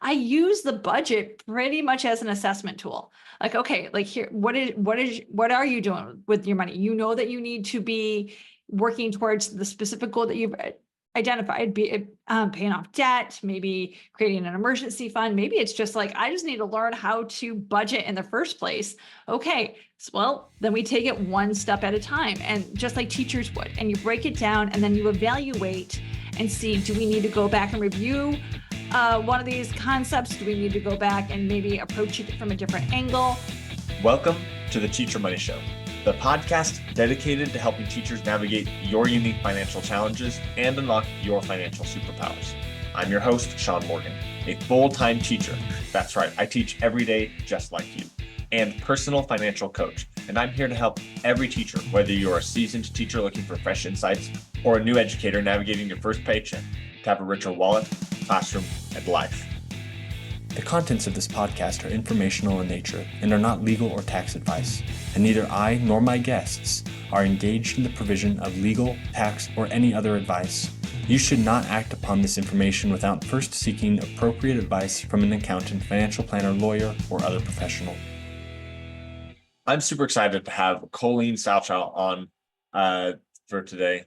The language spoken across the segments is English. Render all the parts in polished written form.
I use the budget pretty much as an assessment tool. Like, okay, like here, what are you doing with your money? You know that you need to be working towards the specific goal that you've identified, be it paying off debt, maybe creating an emergency fund. Maybe it's just like, I just need to learn how to budget in the first place. Okay, well, then we take it one step at a time, and just like teachers would, and you break it down, and then you evaluate and see, do we need to go back and review one of these concepts? Do we need to go back and maybe approach it from a different angle? Welcome to the Teacher Money Show, the podcast dedicated to helping teachers navigate your unique financial challenges and unlock your financial superpowers. I'm your host, Shaun Morgan, a full-time teacher. That's right, I teach every day just like you, and personal financial coach. And I'm here to help every teacher, whether you're a seasoned teacher looking for fresh insights or a new educator navigating your first paycheck, to have a richer wallet, classroom, and life. The contents of this podcast are informational in nature and are not legal or tax advice, and neither I nor my guests are engaged in the provision of legal, tax, or any other advice. You should not act upon this information without first seeking appropriate advice from an accountant, financial planner, lawyer, or other professional. I'm super excited to have Colleen Salchow on for today.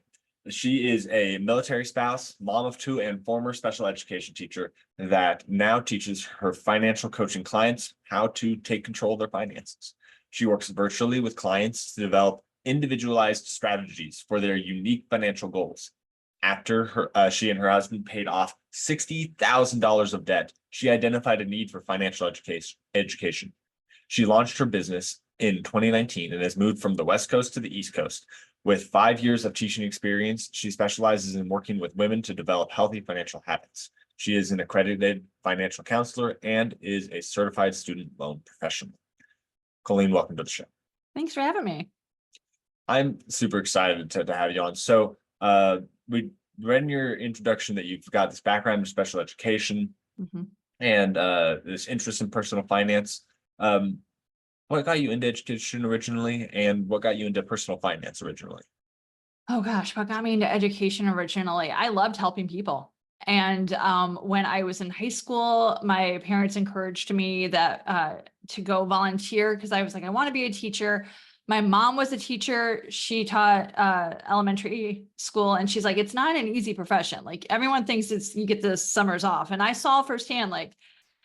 She is a military spouse, mom of two, and former special education teacher that now teaches her financial coaching clients how to take control of their finances. She works virtually with clients to develop individualized strategies for their unique financial goals. After she and her husband paid off $60,000 of debt, she identified a need for financial education. She launched her business in 2019 and has moved from the West Coast to the East Coast. With 5 years of teaching experience, she specializes in working with women to develop healthy financial habits. She is an accredited financial counselor and is a certified student loan professional. Colleen, welcome to the show. Thanks for having me. I'm super excited to have you on. So we read in your introduction that you've got this background in special education and this interest in personal finance. What got you into education originally, and what got you into personal finance originally? Oh gosh, what got me into education originally? I loved helping people. And when I was in high school, my parents encouraged me that to go volunteer, because I was like, I want to be a teacher. My mom was a teacher. She taught elementary school, and she's like, it's not an easy profession. Like, everyone thinks you get the summers off. And I saw firsthand, like,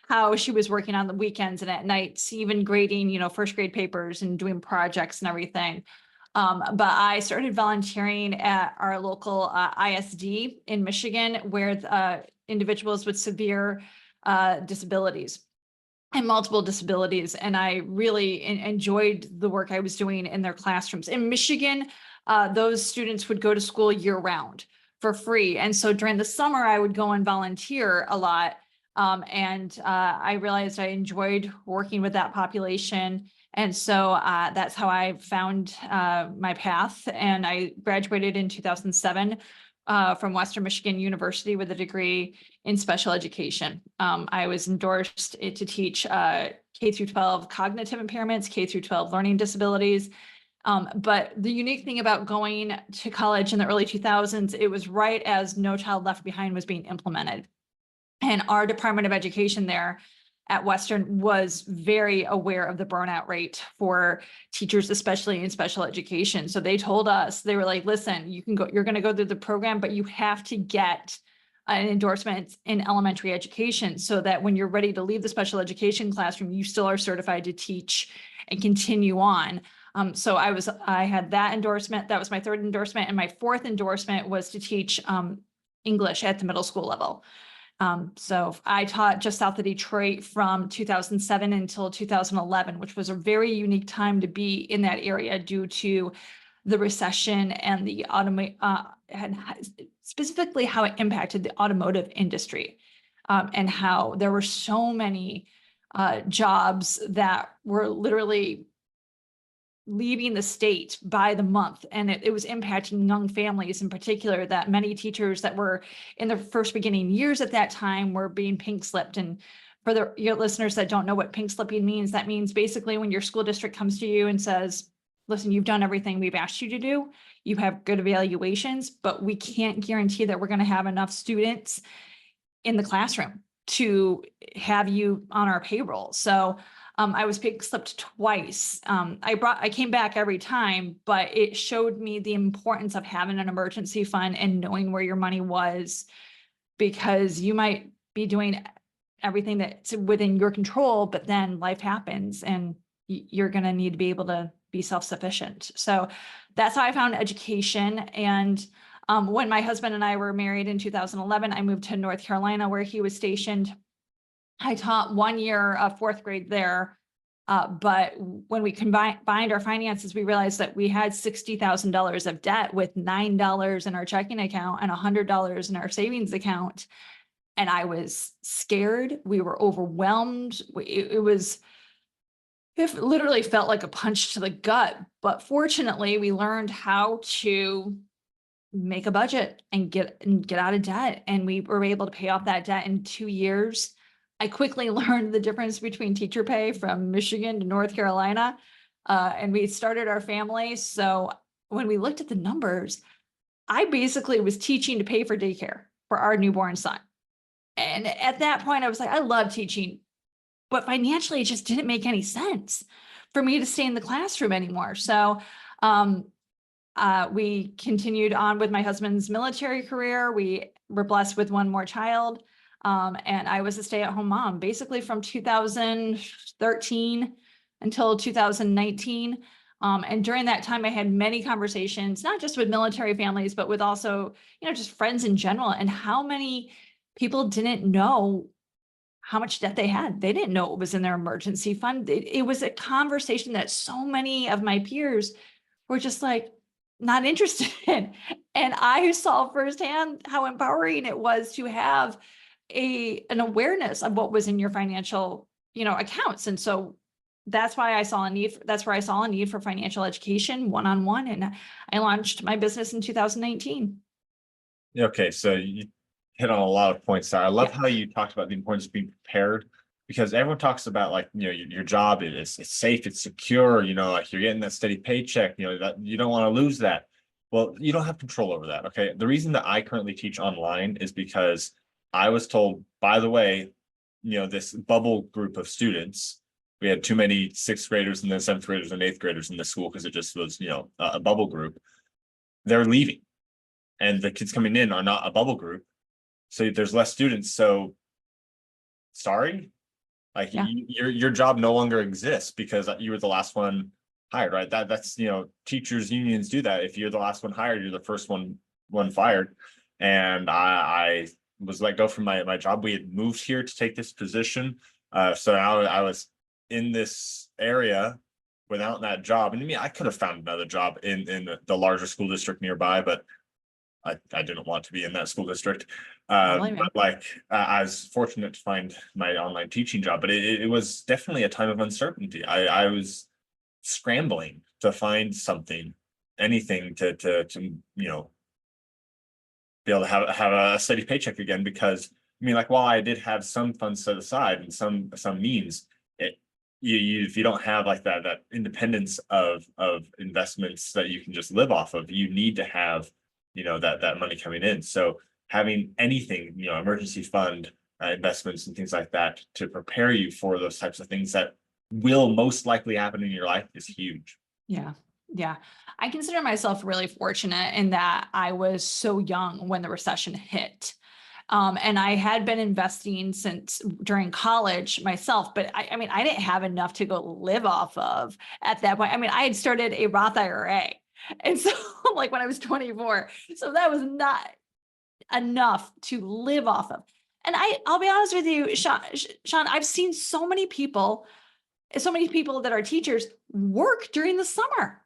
how she was working on the weekends and at nights, even grading, first grade papers and doing projects and everything. But I started volunteering at our local ISD in Michigan, where individuals with severe disabilities and multiple disabilities. And I really enjoyed the work I was doing in their classrooms. In Michigan, those students would go to school year round for free. And so during the summer, I would go and volunteer a lot. I realized I enjoyed working with that population. And so that's how I found my path. And I graduated in 2007 from Western Michigan University with a degree in special education. I was endorsed to teach K through 12 cognitive impairments, K through 12 learning disabilities. But the unique thing about going to college in the early 2000s, it was right as No Child Left Behind was being implemented. And our Department of Education there at Western was very aware of the burnout rate for teachers, especially in special education. So they told us, they were like, listen, you're going to go through the program, but you have to get an endorsement in elementary education so that when you're ready to leave the special education classroom, you still are certified to teach and continue on. So I had that endorsement. That was my third endorsement. And my fourth endorsement was to teach English at the middle school level. So I taught just south of Detroit from 2007 until 2011, which was a very unique time to be in that area due to the recession and the and specifically how it impacted the automotive industry, and how there were so many jobs that were literally leaving the state by the month. And it was impacting young families in particular, that many teachers that were in their first beginning years at that time were being pink slipped. And for your listeners that don't know what pink slipping means, that means basically when your school district comes to you and says, listen, you've done everything we've asked you to do. You have good evaluations, but we can't guarantee that we're going to have enough students in the classroom. to have you on our payroll. So I was pay slipped twice. I came back every time, but it showed me the importance of having an emergency fund and knowing where your money was, because you might be doing everything that's within your control, but then life happens and you're going to need to be able to be self-sufficient. So that's how I found education. And when my husband and I were married in 2011, I moved to North Carolina where he was stationed. I taught 1 year of fourth grade there. But when we combined our finances, we realized that we had $60,000 of debt with $9 in our checking account and $100 in our savings account. And I was scared. We were overwhelmed. It literally felt like a punch to the gut. But fortunately, we learned how to make a budget and get out of debt. And we were able to pay off that debt in 2 years. I quickly learned the difference between teacher pay from Michigan to North Carolina. And we started our family. So when we looked at the numbers, I basically was teaching to pay for daycare for our newborn son. And at that point, I was like, I love teaching, but financially, it just didn't make any sense for me to stay in the classroom anymore. So we continued on with my husband's military career. We were blessed with one more child. And I was a stay-at-home mom, basically from 2013 until 2019. And during that time, I had many conversations, not just with military families, but with also, just friends in general, and how many people didn't know how much debt they had. They didn't know it was in their emergency fund. It was a conversation that so many of my peers were just like, not interested in. And I saw firsthand how empowering it was to have an awareness of what was in your financial, accounts. And so that's why I saw a need. That's where I saw a need for financial education one-on-one. And I launched my business in 2019. Okay. So you hit on a lot of points there. I love how you talked about the importance of being prepared, because everyone talks about like, your job is it's safe, it's secure, like you're getting that steady paycheck, that you don't want to lose that. Well, you don't have control over that. Okay. The reason that I currently teach online is because I was told, by the way, this bubble group of students, we had too many sixth graders and then seventh graders and eighth graders in the school because it just was, a bubble group. They're leaving and the kids coming in are not a bubble group. So there's less students. So sorry, like your job no longer exists because you were the last one hired, right? That's, teachers unions do that. If you're the last one hired, you're the first one fired. And I was let go from my job. We had moved here to take this position. So now I was in this area without that job. And I could have found another job in the larger school district nearby, but I didn't want to be in that school district. But I was fortunate to find my online teaching job, but it was definitely a time of uncertainty. I was scrambling to find something, anything to be able to have a steady paycheck again, because while I did have some funds set aside and some means, if you don't have like that independence of investments that you can just live off of, you need to have that money coming in. So having anything, emergency fund, investments and things like that to prepare you for those types of things that will most likely happen in your life is huge. Yeah. I consider myself really fortunate in that I was so young when the recession hit. And I had been investing since during college myself, but I didn't have enough to go live off of at that point. I had started a Roth IRA. And so like when I was 24, so that was not enough to live off of. And I'll be honest with you, Shaun, I've seen so many people that are teachers work during the summer.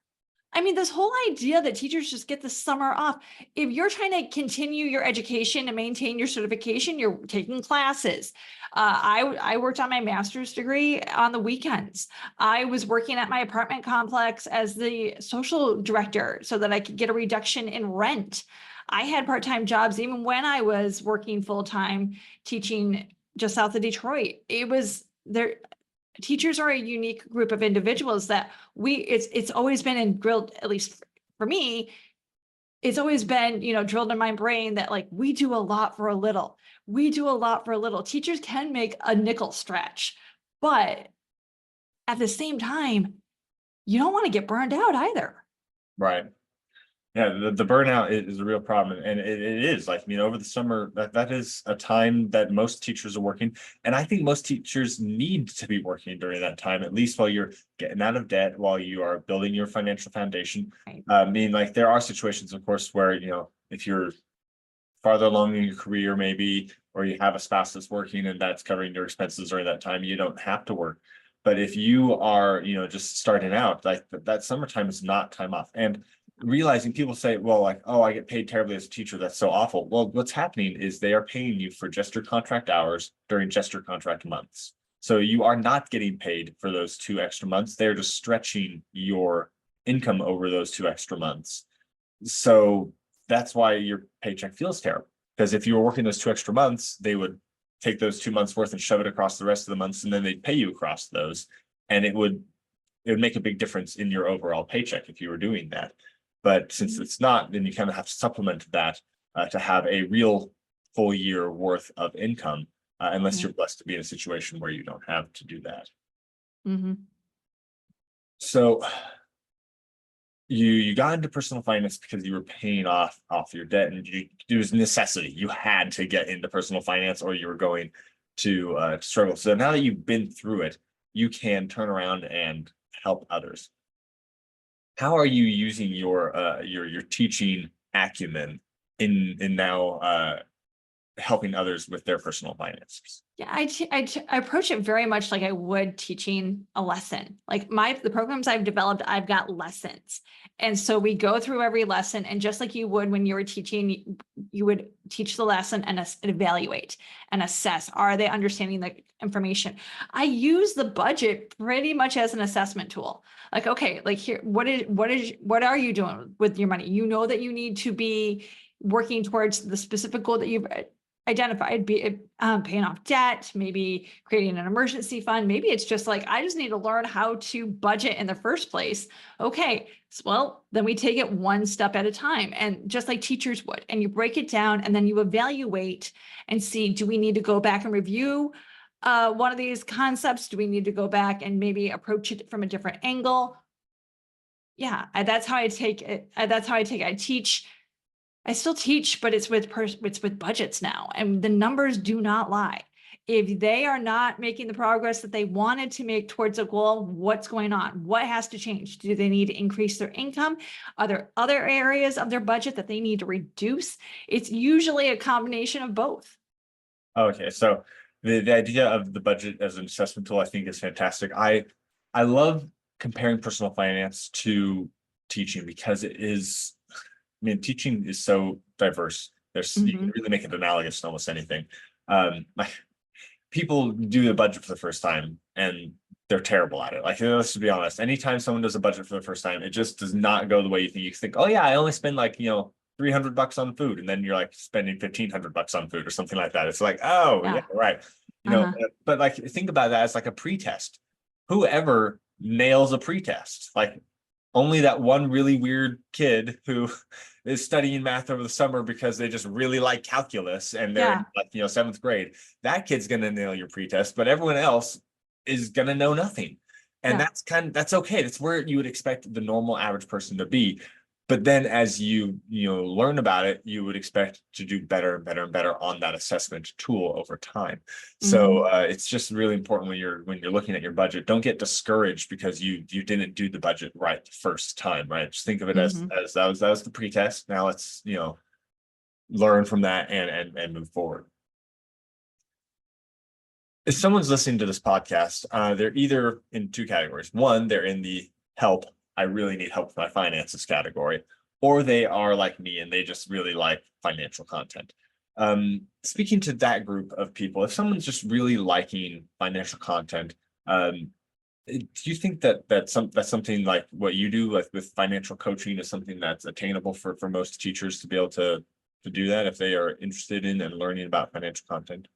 This whole idea that teachers just get the summer off. If you're trying to continue your education and maintain your certification, you're taking classes. I worked on my master's degree on the weekends. I was working at my apartment complex as the social director so that I could get a reduction in rent. I had part-time jobs even when I was working full-time teaching just south of Detroit. It was there. Teachers are a unique group of individuals that it's always been drilled, at least for me, it's always been, drilled in my brain that like we do a lot for a little. we do a lot for a little. Teachers can make a nickel stretch, but at the same time, you don't want to get burned out either. Right. Yeah, the burnout is a real problem, and it is like, over the summer, that is a time that most teachers are working, and I think most teachers need to be working during that time, at least while you're getting out of debt, while you are building your financial foundation. Right. I mean, like, there are situations, of course, where, if you're farther along in your career, maybe, or you have a spouse that's working and that's covering your expenses during that time, you don't have to work. But if you are, just starting out, like, that summertime is not time off. And realizing, people say, well, like, oh, I get paid terribly as a teacher, that's so awful. Well, what's happening is they are paying you for just your contract hours during just your contract months. So you are not getting paid for those 2 extra months. They're just stretching your income over those 2 extra months. So that's why your paycheck feels terrible. Because if you were working those 2 extra months, they would take those 2 months worth and shove it across the rest of the months, and then they'd pay you across those. And it would make a big difference in your overall paycheck if you were doing that. But since it's not, then you kind of have to supplement that to have a real full year worth of income, unless you're blessed to be in a situation where you don't have to do that. Mm-hmm. So you got into personal finance because you were paying off your debt, and it was necessity. You had to get into personal finance or you were going to struggle. So now that you've been through it, you can turn around and help others. How are you using your teaching acumen in now helping others with their personal finances? Yeah, I approach it very much like I would teaching a lesson. Like the programs I've developed, I've got lessons. And so we go through every lesson, and just like you would when you were teaching, you would teach the lesson and evaluate and assess. Are they understanding the information? I use the budget pretty much as an assessment tool. Like, okay, like here, what are you doing with your money? You know that you need to be working towards the specific goal that you've identified, be it paying off debt, maybe creating an emergency fund. Maybe it's just like, I just need to learn how to budget in the first place. Okay, well, then we take it one step at a time, and just like teachers would, and you break it down, and then you evaluate and see, do we need to go back and review one of these concepts? Do we need to go back and maybe approach it from a different angle? Yeah, that's how I take it. I still teach, but it's with budgets now, and the numbers do not lie. If they are not making the progress that they wanted to make towards a goal, what's going on? What has to change? Do they need to increase their income? Are there other areas of their budget that they need to reduce? It's usually a combination of both. Okay, so the idea of the budget as an assessment tool, I think, is fantastic. I love comparing personal finance to teaching because it is. I mean, teaching is so diverse. You can really make it analogous to almost anything. People do the budget for the first time and they're terrible at it. Like, let's be honest. Anytime someone does a budget for the first time, it just does not go the way you think. You think, oh yeah, I only spend like $300 on food, and then you're like spending $1,500 on food or something like that. It's like, oh yeah, right. But like, think about that as like a pretest. Whoever nails a pretest, like, only that one really weird kid who is studying math over the summer because they just really like calculus and they're in like 7th grade. That kid's gonna nail your pretest, but everyone else is gonna know nothing. And that's okay. That's where you would expect the normal average person to be. But then as you learn about it, you would expect to do better and better and better on that assessment tool over time. So it's just really important when you're looking at your budget. Don't get discouraged because you didn't do the budget right the first time, right? Just think of it as that was the pretest. Now let's learn from that and move forward. If someone's listening to this podcast, they're either in 2 categories. One, they're in the help. I really need help with my finances category, or they are like me and they just really like financial content. Speaking to that group of people, if someone's just really liking financial content, do you think that's something like what you do, like with financial coaching, is something that's attainable for most teachers to be able to do that if they are interested in and learning about financial content?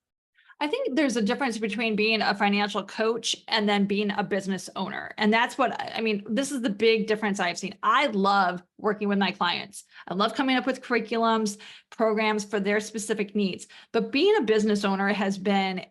I think there's a difference between being a financial coach and then being a business owner. And that's what, I mean, this is the big difference I've seen. I love working with my clients. I love coming up with curriculums, programs for their specific needs. But being a business owner has been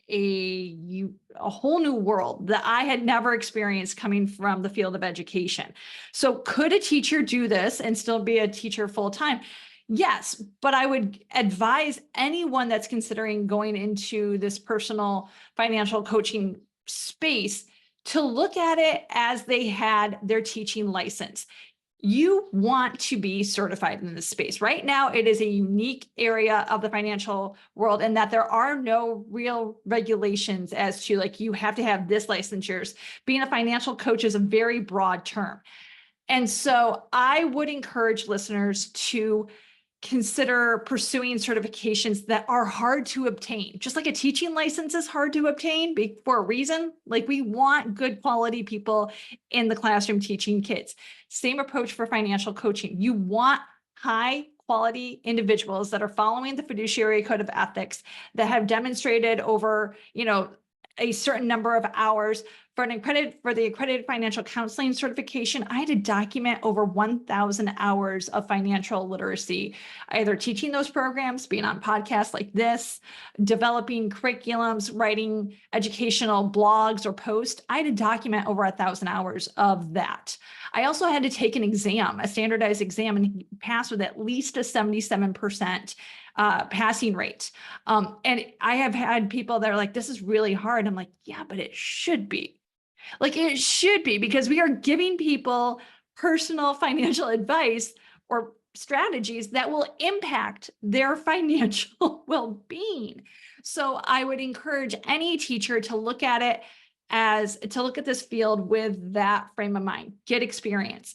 a whole new world that I had never experienced coming from the field of education. So could a teacher do this and still be a teacher full time? Yes, but I would advise anyone that's considering going into this personal financial coaching space to look at it as they had their teaching license. You want to be certified in this space. Right now, it is a unique area of the financial world in that there are no real regulations as to like, you have to have this licensures. Being a financial coach is a very broad term. And so I would encourage listeners to consider pursuing certifications that are hard to obtain. Just like a teaching license is hard to obtain for a reason. Like we want good quality people in the classroom teaching kids. Same approach for financial coaching. You want high quality individuals that are following the fiduciary code of ethics, that have demonstrated over, a certain number of hours. For the accredited financial counseling certification, I had to document over 1,000 hours of financial literacy, either teaching those programs, being on podcasts like this, developing curriculums, writing educational blogs or posts. I had to document over 1,000 hours of that. I also had to take an exam, a standardized exam, and pass with at least a 77% passing rate. And I have had people that are like, this is really hard. I'm like, yeah, but it should be. Like it should be, because we are giving people personal financial advice or strategies that will impact their financial well-being. So I would encourage any teacher to look at this field with that frame of mind, get experience.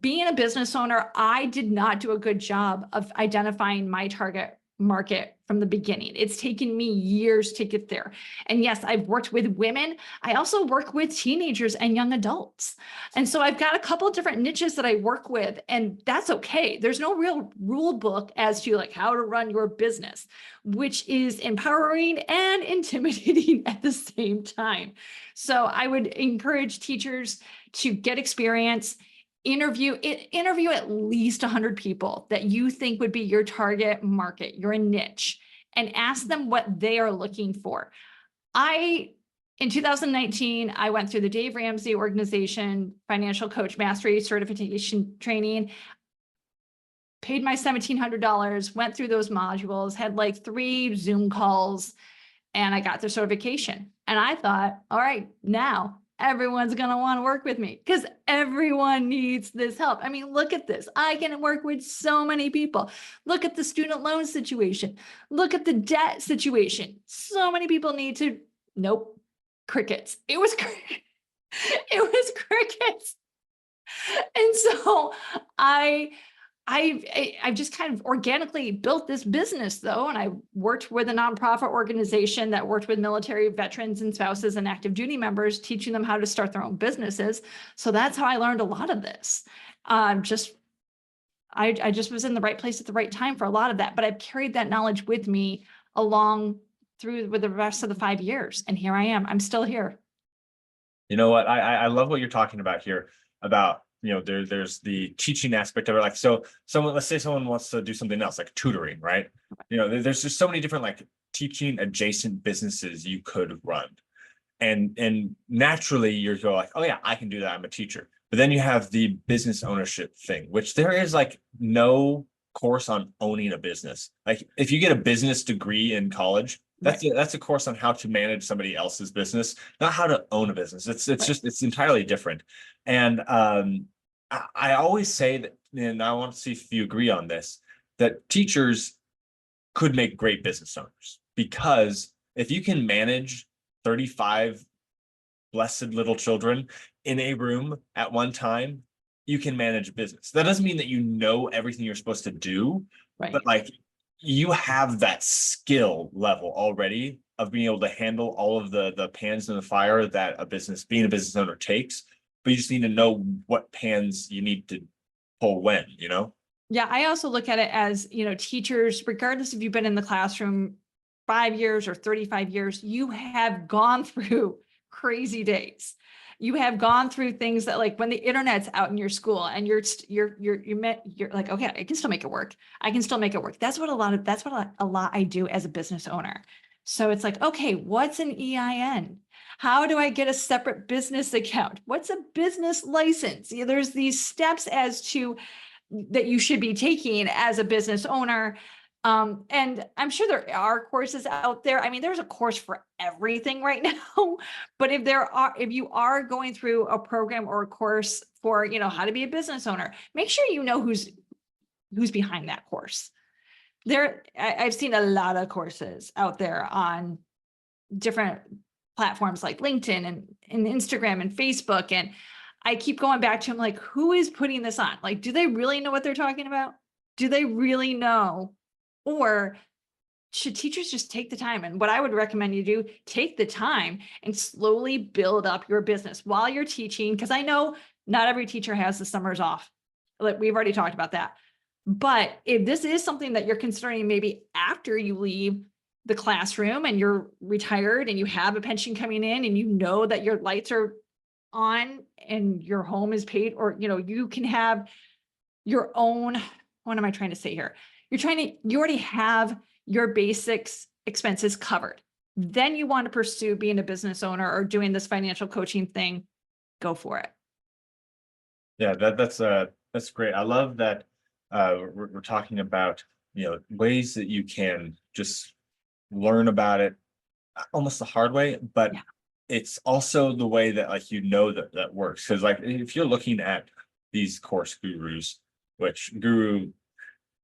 Being a business owner, I did not do a good job of identifying my target market from the beginning. It's taken me years to get there. And yes, I've worked with women. I also work with teenagers and young adults. And so I've got a couple of different niches that I work with, and that's okay. There's no real rule book as to like how to run your business, which is empowering and intimidating at the same time. So I would encourage teachers to get experience, interview at least 100 people that you think would be your target market, your niche, and ask them what they are looking for. In 2019, I went through the Dave Ramsey Organization Financial Coach Mastery Certification Training, paid my $1,700, went through those modules, had like 3 Zoom calls, and I got the certification. And I thought, all right, now everyone's going to want to work with me because everyone needs this help. I mean, look at this. I can work with so many people. Look at the student loan situation. Look at the debt situation. So many people need to, nope, crickets. It was crickets. And so I've just kind of organically built this business though. And I worked with a nonprofit organization that worked with military veterans and spouses and active duty members, teaching them how to start their own businesses. So that's how I learned a lot of this. I just was in the right place at the right time for a lot of that, but I've carried that knowledge with me along through with the rest of the 5 years. And here I am, I'm still here. You know what? I love what you're talking about here about, there's the teaching aspect of it. Like, so let's say someone wants to do something else, like tutoring, right? There's just so many different like teaching adjacent businesses you could run. And naturally you're going like, oh yeah, I can do that. I'm a teacher. But then you have the business ownership thing, which there is like no course on owning a business. Like if you get a business degree in college, that's a course on how to manage somebody else's business, not how to own a business. It's entirely different. And I always say that, and I want to see if you agree on this, that teachers could make great business owners, because if you can manage 35 blessed little children in a room at one time, you can manage a business. That doesn't mean that you know everything you're supposed to do, but like you have that skill level already of being able to handle all of the pans in the fire that being a business owner takes, but you just need to know what pans you need to pull when, Yeah, I also look at it as, teachers, regardless if you've been in the classroom 5 years or 35 years, you have gone through crazy days. You have gone through things that, like, when the internet's out in your school and you're like, okay, I can still make it work. I can still make it work. That's what a lot I do as a business owner. So it's like, okay, what's an EIN? How do I get a separate business account? What's a business license? There's these steps as to that you should be taking as a business owner. And I'm sure there are courses out there. I mean, there's a course for everything right now. But if you are going through a program or a course for, how to be a business owner, make sure you know who's behind that course. I've seen a lot of courses out there on different platforms like LinkedIn and Instagram and Facebook. And I keep going back to them, like, who is putting this on? Like, do they really know what they're talking about? Do they really know? Or should teachers just take the time? And what I would recommend you do, take the time and slowly build up your business while you're teaching. Because I know not every teacher has the summers off. Like, we've already talked about that. But if this is something that you're considering, maybe after you leave the classroom and you're retired and you have a pension coming in and you know that your lights are on and your home is paid, or, you can have your own, what am I trying to say here? You already have your basics expenses covered. Then you want to pursue being a business owner or doing this financial coaching thing, go for it. Yeah, that's great. I love that we're talking about, ways that you can just learn about it almost the hard way, but Yeah. it's also the way that, like, that works. Because, like, if you're looking at these course gurus, which guru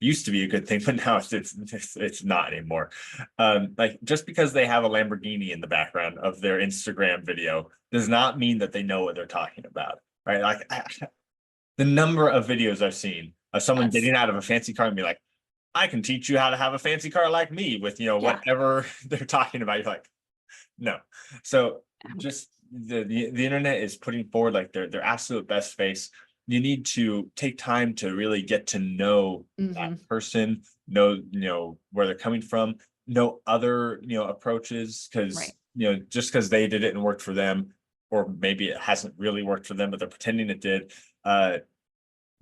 used to be a good thing, but now it's not anymore. Like, just because they have a Lamborghini in the background of their Instagram video does not mean that they know what they're talking about, right? Like, the number of videos I've seen of someone Yes. getting out of a fancy car and be like, I can teach you how to have a fancy car like me, with, Yeah. whatever they're talking about. You're like, no. So just the internet is putting forward, like, their absolute best face. You need to take time to really get to know that person, know where they're coming from, know other, approaches, because, Right. just because they did it and worked for them, or maybe it hasn't really worked for them, but they're pretending it did,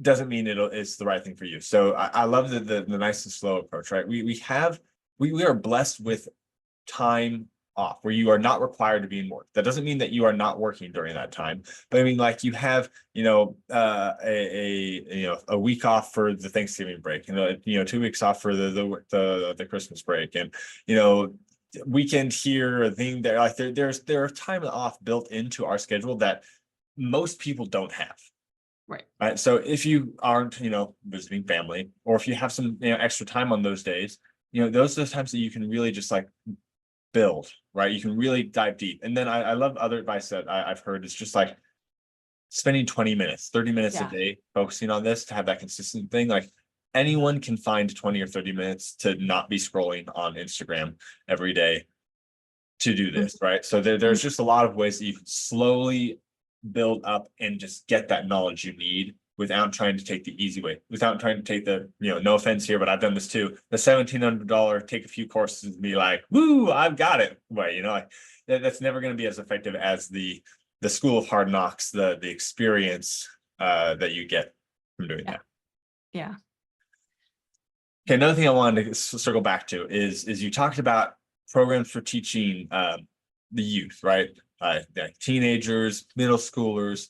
doesn't mean it's the right thing for you. So I love the nice and slow approach, right? We are blessed with time off where you are not required to be in work. That doesn't mean that you are not working during that time, but I mean, like, you have, a week off for the Thanksgiving break, 2 weeks off for the Christmas break, and, weekend here, a thing there. Like, there's time off built into our schedule that most people don't have. Right. So if you aren't, visiting family, or if you have some, extra time on those days, those are the times that you can really just, like, build, right? You can really dive deep. And then I love other advice that I've heard is just, like, spending 20 minutes, 30 minutes a day focusing on this to have that consistent thing. Like, anyone can find 20 or 30 minutes to not be scrolling on Instagram every day to do this, right? So there's just a lot of ways that you can slowly build up and just get that knowledge you need without trying to take the easy way, without trying to take the, no offense here, but I've done this too, the $1,700 take a few courses and be like, woo, I've got it. Way, like, that's never going to be as effective as the school of hard knocks, the experience that you get from doing that. Yeah. Okay, another thing I wanted to circle back to is you talked about programs for teaching the youth, right? Like teenagers, middle schoolers.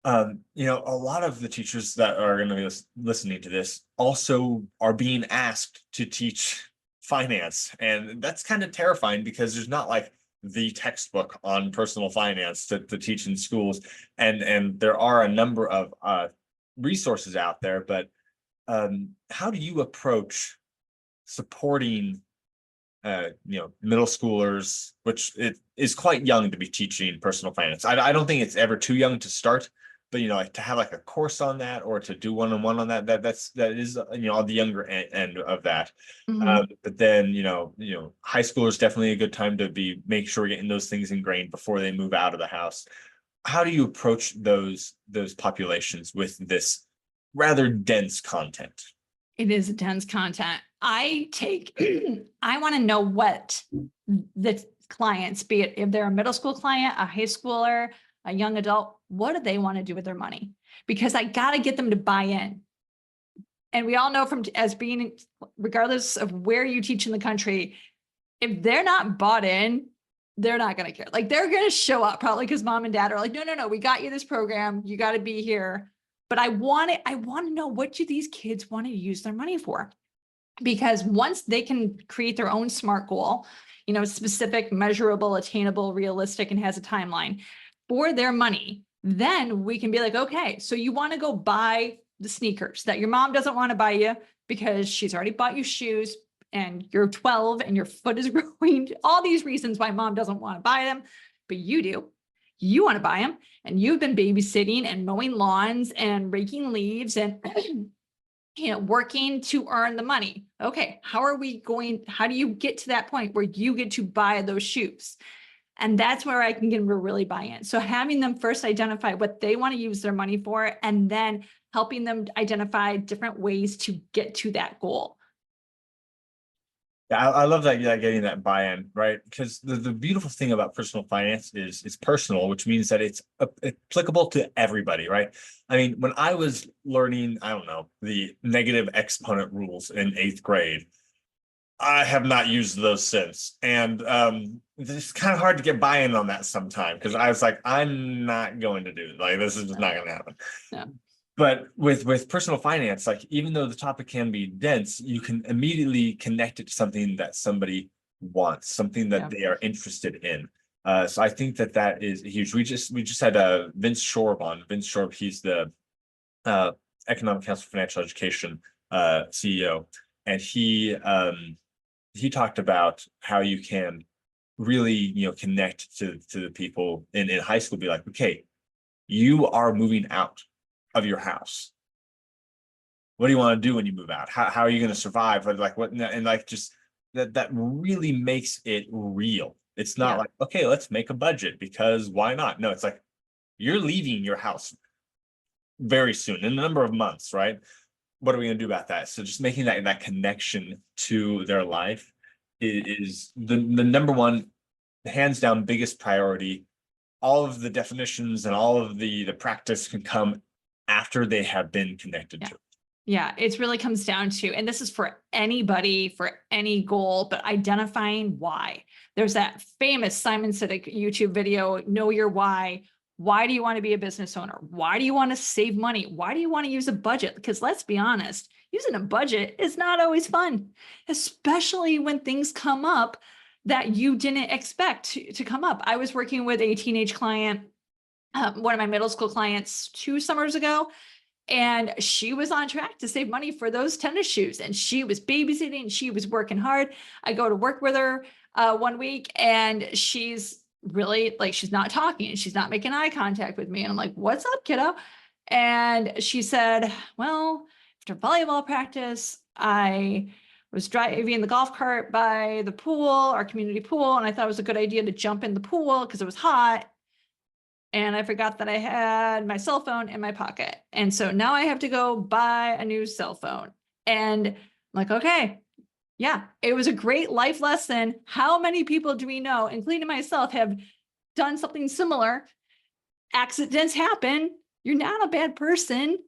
A lot of the teachers that are going to be listening to this also are being asked to teach finance. And that's kind of terrifying, because there's not, like, the textbook on personal finance to teach in schools. And there are a number of resources out there, but how do you approach supporting middle schoolers, which it is quite young to be teaching personal finance? I don't think it's ever too young to start, but, like, to have, like, a course on that, or to do one-on-one on that is on the younger end of that. But then, high school is definitely a good time to make sure we're getting those things ingrained before they move out of the house. How do you approach those populations with this rather dense content? It is dense content. I want to know what the clients, be it if they're a middle school client, a high schooler, a young adult, what do they want to do with their money? Because I got to get them to buy in. And we all know regardless of where you teach in the country, if they're not bought in, they're not going to care. Like, they're going to show up probably because mom and dad are like, no, we got you this program. You got to be here. But I want to know, what do these kids want to use their money for? Because once they can create their own SMART goal, specific, measurable, attainable, realistic, and has a timeline for their money, then we can be like, okay, so you want to go buy the sneakers that your mom doesn't want to buy you because she's already bought you shoes and you're 12 and your foot is growing. All these reasons why mom doesn't want to buy them, but you do. You want to buy them, and you've been babysitting and mowing lawns and raking leaves and working to earn the money. Okay, how do you get to that point where you get to buy those shoes? And that's where I can get them to really buy in. So having them first identify what they want to use their money for, and then helping them identify different ways to get to that goal. Yeah, I love that, getting that buy-in, right? Because the beautiful thing about personal finance is it's personal, which means that it's applicable to everybody, right? I mean, when I was learning, I don't know, the negative exponent rules in 8th grade, I have not used those since. And it's kind of hard to get buy-in on that sometime, because I was like, I'm not going to do it. Like, this is just not going to happen. Yeah. But with personal finance, like, even though the topic can be dense, you can immediately connect it to something that somebody wants, something that they are interested in. So I think that is huge. We just had Vince Shorb on. Vince Shorb, he's the Economic Council for Financial Education CEO, and he talked about how you can really connect to the people in high school. Be like, okay, you are moving out of your house. What do you want to do when you move out? How are you going to survive? Or like what? And like, just that really makes it real. It's not like, okay, let's make a budget because why not? No, it's like, you're leaving your house very soon, in a number of months, right? What are we going to do about that? So just making that connection to their life is the number one, hands down, biggest priority. All of the definitions and all of the practice can come after they have been connected to. Yeah, it really comes down to, and this is for anybody, for any goal, but identifying why. There's that famous Simon Sinek YouTube video, Know Your Why. Why do you want to be a business owner? Why do you want to save money? Why do you want to use a budget? Because let's be honest, using a budget is not always fun, especially when things come up that you didn't expect to come up. I was working with a teenage client, one of my middle school clients 2 summers ago, and she was on track to save money for those tennis shoes. And she was babysitting, she was working hard. I go to work with her 1 week, and she's really like, she's not talking, she's not making eye contact with me. And I'm like, what's up, kiddo? And she said, well, after volleyball practice, I was driving the golf cart by the pool, our community pool, and I thought it was a good idea to jump in the pool because it was hot. And I forgot that I had my cell phone in my pocket. And so now I have to go buy a new cell phone. And I'm like, okay, yeah, it was a great life lesson. How many people do we know, including myself, have done something similar? Accidents happen. You're not a bad person.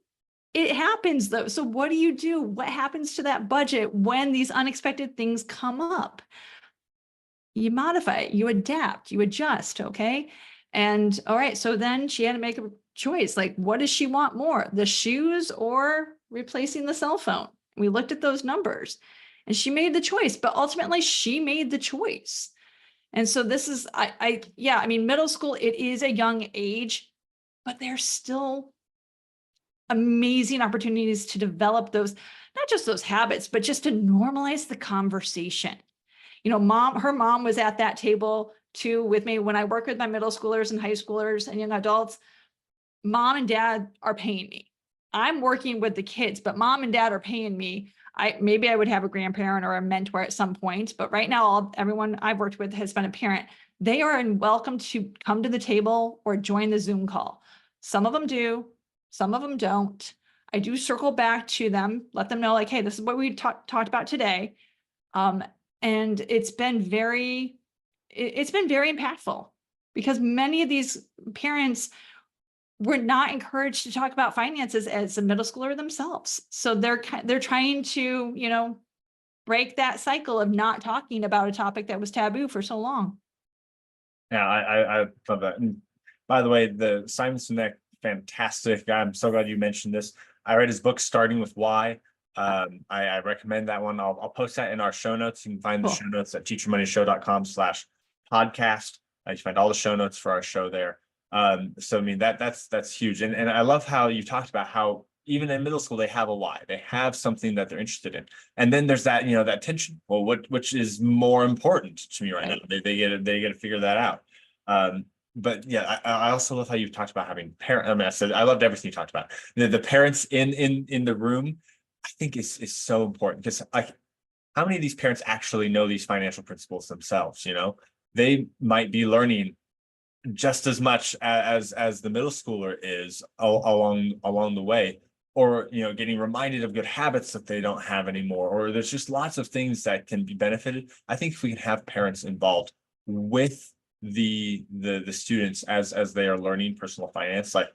It happens though. So what do you do? What happens to that budget when these unexpected things come up? You modify it, you adapt, you adjust, okay? And all right, so then she had to make a choice. Like, what does she want more, the shoes or replacing the cell phone? We looked at those numbers and she made the choice, but ultimately she made the choice. And so this is, I mean, middle school, it is a young age, but there's still amazing opportunities to develop those, not just those habits, but just to normalize the conversation. Her mom was at that table too with me when I work with my middle schoolers and high schoolers and young adults. Mom and dad are paying me. I'm working with the kids, but mom and dad are paying me. Maybe I would have a grandparent or a mentor at some point, but right now, everyone I've worked with has been a parent. They are welcome to come to the table or join the Zoom call. Some of them do, some of them don't. I do circle back to them, let them know like, hey, this is what we talked about today. And it's been very impactful because many of these parents were not encouraged to talk about finances as a middle schooler themselves. So they're trying to, break that cycle of not talking about a topic that was taboo for so long. Yeah, I love that. And by the way, the Simon Sinek, fantastic. I'm so glad you mentioned this. I read his book, Starting with Why. I recommend that one. I'll post that in our show notes. You can find the Cool. show notes at teachermoneyshow.com/podcast. You find all the show notes for our show there. So I mean that's huge. And I love how you talked about how even in middle school they have a why. They have something that they're interested in. And then there's that, that tension. Well, which is more important to me right now? They get to figure that out. But yeah, I also love how you've talked about having parents. I mean, I loved everything you talked about. The parents in the room, I think is so important because like, how many of these parents actually know these financial principles themselves? They might be learning just as much as the middle schooler is along the way, or getting reminded of good habits that they don't have anymore, or there's just lots of things that can be benefited. I think if we can have parents involved with the students as they are learning personal finance, like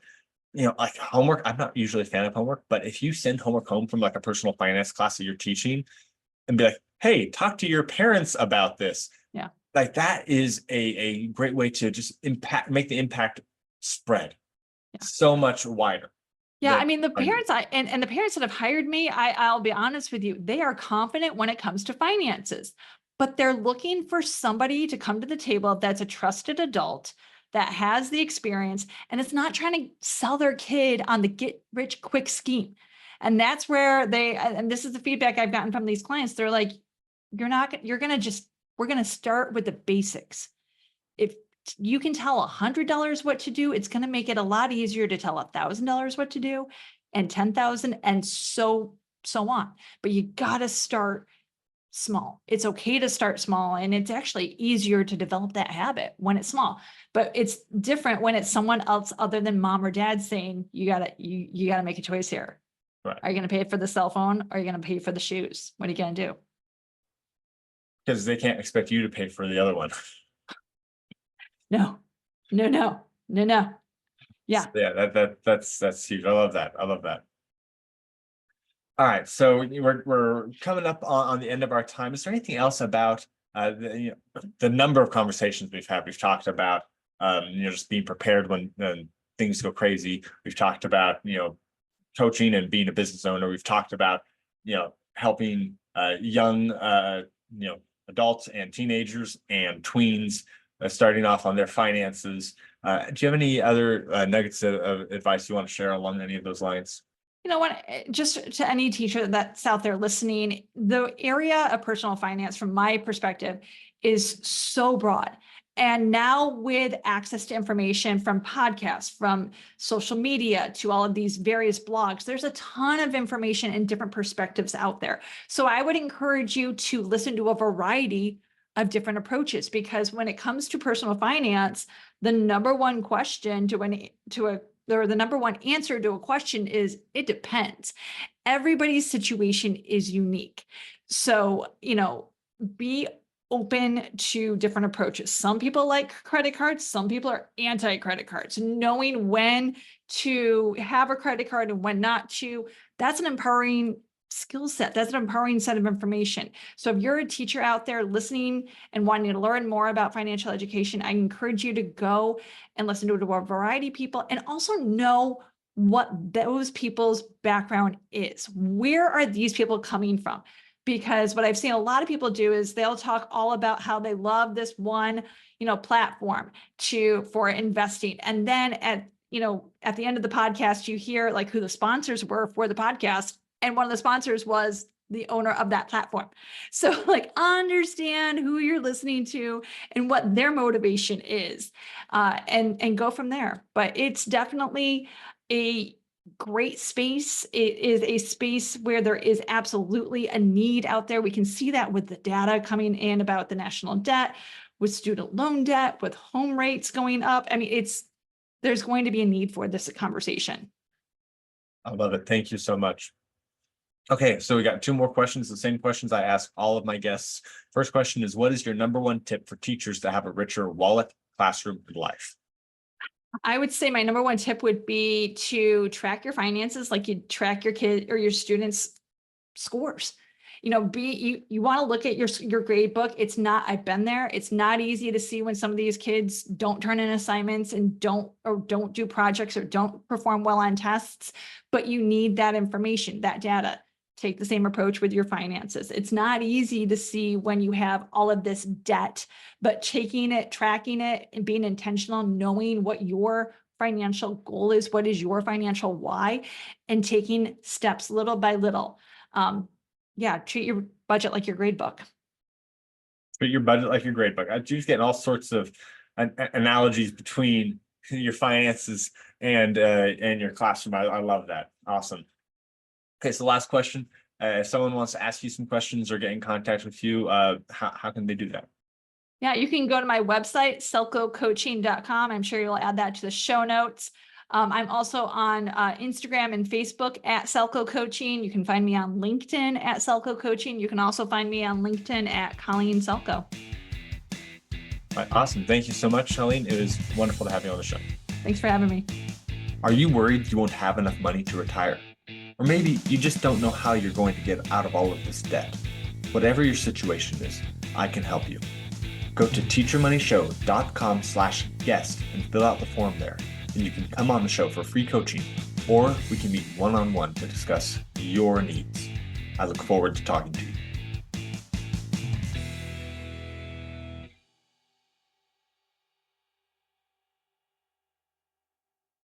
like homework. I'm not usually a fan of homework, but if you send homework home from like a personal finance class that you're teaching and be like, hey, talk to your parents about this. Yeah. Like that is a great way to just make the impact spread so much wider. Yeah, I mean, the parents and the parents that have hired me, I'll be honest with you, they are confident when it comes to finances, but they're looking for somebody to come to the table that's a trusted adult that has the experience and it's not trying to sell their kid on the get rich quick scheme. And that's where and this is the feedback I've gotten from these clients. They're like, we're going to start with the basics. If you can tell $100 what to do, it's going to make it a lot easier to tell $1,000 what to do and 10,000 and so on. But you got to start small. It's okay to start small, and it's actually easier to develop that habit when it's small, but it's different when it's someone else other than mom or dad saying, you gotta make a choice here. Right. Are you going to pay for the cell phone? Or are you going to pay for the shoes? What are you going to do? Because they can't expect you to pay for the other one. No. Yeah. Yeah, that's huge. I love that. All right, so we're coming up on the end of our time. Is there anything else about the number of conversations we've had? We've talked about just being prepared when things go crazy. We've talked about coaching and being a business owner. We've talked about helping young adults and teenagers and tweens starting off on their finances. Do you have any other nuggets of advice you want to share along any of those lines? Just to any teacher that's out there listening, the area of personal finance, from my perspective, is so broad. And now with access to information from podcasts, from social media, to all of these various blogs, there's a ton of information and different perspectives out there. So I would encourage you to listen to a variety of different approaches, because when it comes to personal finance, the number one question the number one answer to a question is it depends. Everybody's situation is unique. So, be open to different approaches. Some people like credit cards. Some people are anti-credit cards. Knowing when to have a credit card and when not to, that's an empowering skill set. That's an empowering set of information. So if you're a teacher out there listening and wanting to learn more about financial education, I encourage you to go and listen to a variety of people and also know what those people's background is. Where are these people coming from? Because what I've seen a lot of people do is they'll talk all about how they love this one, platform for investing. And then at the end of the podcast, you hear like who the sponsors were for the podcast. And one of the sponsors was the owner of that platform. So understand who you're listening to and what their motivation is, and go from there. But it's definitely a great space. It is a space where there is absolutely a need out there. We can see that with the data coming in about the national debt, with student loan debt, with home rates going up. I mean, there's going to be a need for this conversation. I love it. Thank you so much. Okay, so we got 2 more questions, the same questions I ask all of my guests. First question is, what is your number 1 tip for teachers to have a richer wallet, classroom, and life? I would say my number 1 tip would be to track your finances like you track your kid or your students' scores. You want to look at your grade book. I've been there. It's not easy to see when some of these kids don't turn in assignments and don't do projects or don't perform well on tests, but you need that information, that data. Take the same approach with your finances. It's not easy to see when you have all of this debt, but taking it, tracking it, and being intentional, knowing what your financial goal is, what is your financial why, and taking steps little by little. Treat your budget like your grade book. Treat your budget like your grade book. I'm just getting all sorts of analogies between your finances and your classroom. I love that. Awesome. Okay, so last question. If someone wants to ask you some questions or get in contact with you, how can they do that? Yeah, you can go to my website, salchowcoaching.com. I'm sure you'll add that to the show notes. I'm also on Instagram and Facebook at Salchow Coaching. You can find me on LinkedIn at Salchow Coaching. You can also find me on LinkedIn at Colleen Salchow. All right, awesome. Thank you so much, Colleen. It was wonderful to have you on the show. Thanks for having me. Are you worried you won't have enough money to retire? Or maybe you just don't know how you're going to get out of all of this debt. Whatever your situation is, I can help you. Go to teachermoneyshow.com/guest and fill out the form there. And you can come on the show for free coaching, or we can meet one-on-one to discuss your needs. I look forward to talking to you.